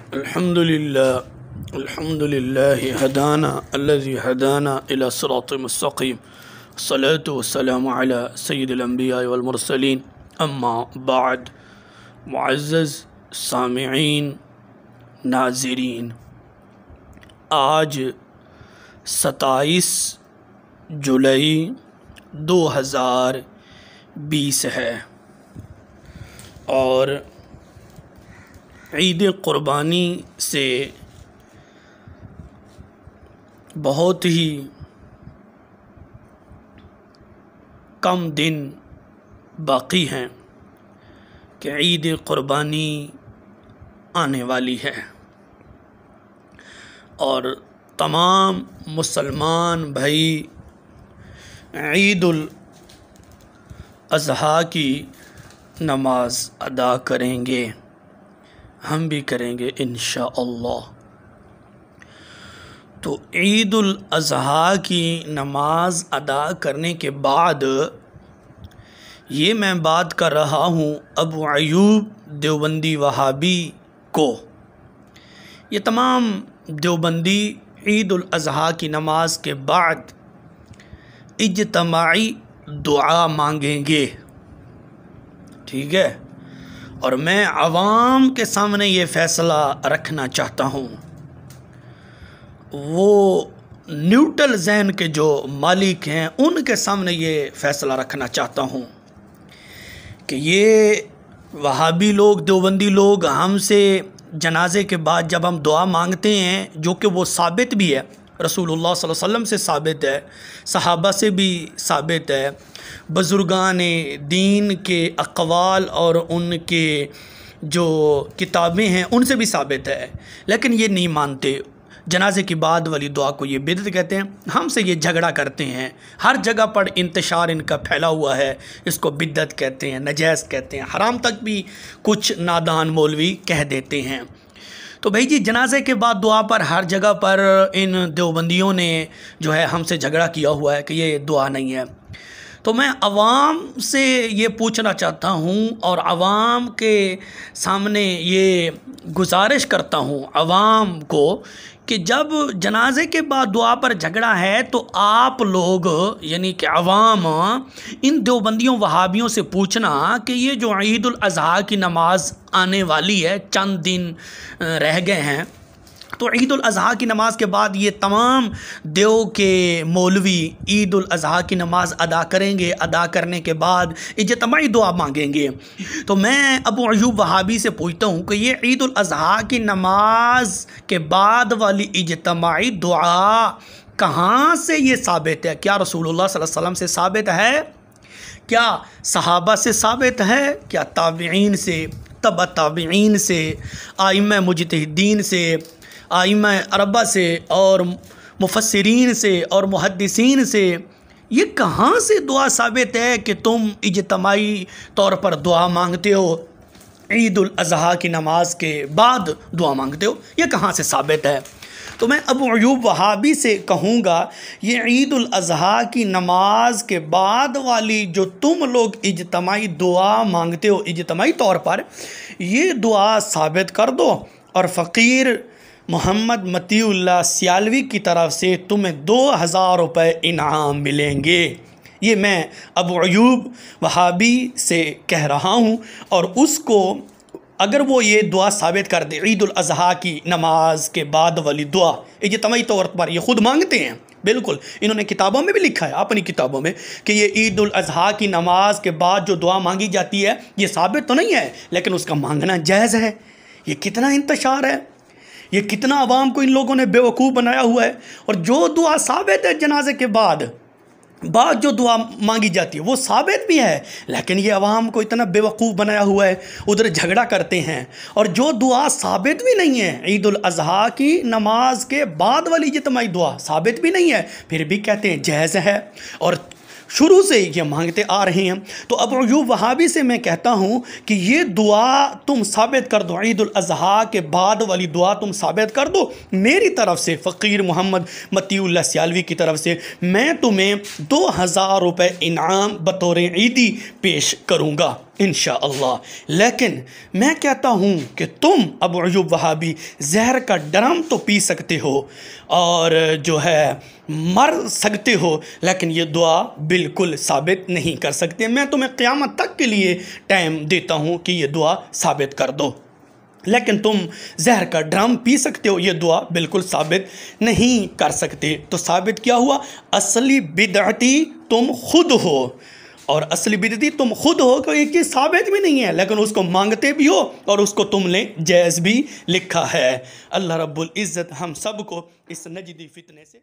अल्हम्दुलिल्लाह हदाना अल्लज़ी हदाना इला सिरातिल मुस्तक़ीम अस्सलातु वस्सलामु अला सय्यिदिल अंबिया वल मुरसलीन अम्मा बाद। मुअज़्ज़ज़ सामिईन नाज़रीन, आज 27 जुलाई 2020 है और ईद क़ुरबानी से बहुत ही कम दिन बाकी हैं कि ईद क़ुरबानी आने वाली है और तमाम मुसलमान भाई ईदुल अज़हा की नमाज अदा करेंगे, हम भी करेंगे इंशाअल्लाह। तो ईदुल अज़हा की नमाज अदा करने के बाद ये मैं बात कर रहा हूँ अबू अयूब देवबंदी वहाबी को। ये तमाम देवबंदी ईदुल अज़हा की नमाज के बाद इज्तिमाई दुआ मांगेंगे, ठीक है। और मैं आवाम के सामने ये फ़ैसला रखना चाहता हूँ, वो न्यूट्रल ज़हन के जो मालिक हैं उनके सामने ये फ़ैसला रखना चाहता हूँ कि ये वहाबी लोग, देवबंदी लोग हमसे जनाजे के बाद जब हम दुआ मांगते हैं, जो कि वो साबित भी है, रसूलुल्लाह सल्लल्लाहु अलैहि वसल्लम से साबित है, सहाबा से भी साबित है, बुज़ुर्गान दीन के अक़वाल और उनके जो किताबें हैं उनसे भी साबित है, लेकिन ये नहीं मानते। जनाजे की बाद वाली दुआ को ये बिदअत कहते हैं, हमसे ये झगड़ा करते हैं। हर जगह पर इंतशार इनका फैला हुआ है, इसको बिदअत कहते हैं, नजायज़ कहते हैं, हराम तक भी कुछ नादान मौलवी कह देते हैं। तो भाई जी, जनाजे के बाद दुआ पर हर जगह पर इन देवबंदियों ने जो है हमसे झगड़ा किया हुआ है कि ये दुआ नहीं है। तो मैं आवाम से ये पूछना चाहता हूँ और आवाम के सामने ये गुजारिश करता हूँ आवाम को कि जब जनाजे के बाद दुआ पर झगड़ा है तो आप लोग यानी कि आवाम इन देवबंदियों वहाबियों से पूछना कि ये जो ईदुल अज़हा की नमाज आने वाली है, चंद दिन रह गए हैं, तो ईदुल अज़हा की नमाज के बाद ये तमाम देव के मौलवी ईदुल अज़हा की नमाज अदा करेंगे। अदा करने के बाद इज्तिमाई दुआ मांगेंगे। तो मैं अबू अयूब वहाबी से पूछता हूँ कि ये ईदुल अज़हा की नमाज के बाद वाली इज्तिमाई दुआ कहाँ से ये साबित है? क्या रसूलुल्लाह सल्लल्लाहु अलैहि वसल्लम से साबित है? क्या सहाबा से साबित है? क्या ताबीईन से, तबा ताबीईन से, आइम्मा मुज्तहिदीन से, आइम्मा अरबा से और मुफस्सिरीन से और मुहद्दिसीन से? ये कहाँ से दुआ साबित है कि तुम इज्तिमाई तौर पर दुआ मांगते हो, ईदुल अज़हा की नमाज के बाद दुआ मांगते हो? ये कहाँ से साबित है? तो मैं अबू अयूब वहाबी से कहूँगा, ये ईदुल अज़हा की नमाज के बाद वाली जो तुम लोग इज्तिमाई दुआ मांगते हो इज्तिमाई तौर पर, ये दुआ साबित कर दो और फ़कीर मोहम्मद मतीउल्लाह सियालवी की तरफ से तुम्हें 2000 रुपये इनाम मिलेंगे। ये मैं अबू अयूब वहाबी से कह रहा हूँ। और उसको अगर वो ये दुआ साबित कर दे, ईदुल अज़हा की नमाज के बाद वाली दुआ इज्तिमाई तौर पर ये ख़ुद मांगते हैं, बिल्कुल इन्होंने किताबों में भी लिखा है, अपनी किताबों में, कि ये ईदुल अज़हा की नमाज के बाद जो दुआ मांगी जाती है ये साबित तो नहीं है, लेकिन उसका मांगना जायज़ है। ये कितना इंतशार है, ये कितना आवाम को इन लोगों ने बेवकूफ़ बनाया हुआ है। और जो दुआ साबित है जनाजे के बाद जो दुआ मांगी जाती है वो साबित भी है, लेकिन ये आवाम को इतना बेवकूफ़ बनाया हुआ है, उधर झगड़ा करते हैं। और जो दुआ साबित भी नहीं है, ईदुल अज़हा की नमाज के बाद वाली इज्तिमाई दुआ साबित भी नहीं है, फिर भी कहते हैं जायज़ है और शुरू से ये मांगते आ रहे हैं। तो अबू अयूब वहाबी से मैं कहता हूँ कि ये दुआ तुम साबित कर दो, ईदुल अज़हा के बाद वाली दुआ तुम साबित कर दो। मेरी तरफ से, फ़कीर मोहम्मद मतीउल्लाह सियालवी की तरफ से, मैं तुम्हें 2000 रुपये इनाम बतौर ईदी पेश करूँगा। इंशाअल्लाह। लेकिन मैं कहता हूँ कि तुम अबू अय्यूब वहाबी जहर का ड्रम तो पी सकते हो और जो है मर सकते हो, लेकिन ये दुआ बिल्कुल साबित नहीं कर सकते। मैं तुम्हें क़यामत तक के लिए टाइम देता हूँ कि ये दुआ साबित कर दो, लेकिन तुम जहर का ड्रम पी सकते हो, ये दुआ बिल्कुल साबित नहीं कर सकते। तो साबित क्या हुआ? असली बिदअती तुम खुद हो, और असली बिदअती तुम खुद हो कि एक चीज़ साबित भी नहीं है लेकिन उसको मांगते भी हो और उसको तुमने जायज़ भी लिखा है। अल्लाह रब्बुल इज़्ज़त हम सब को इस नजदी फितने से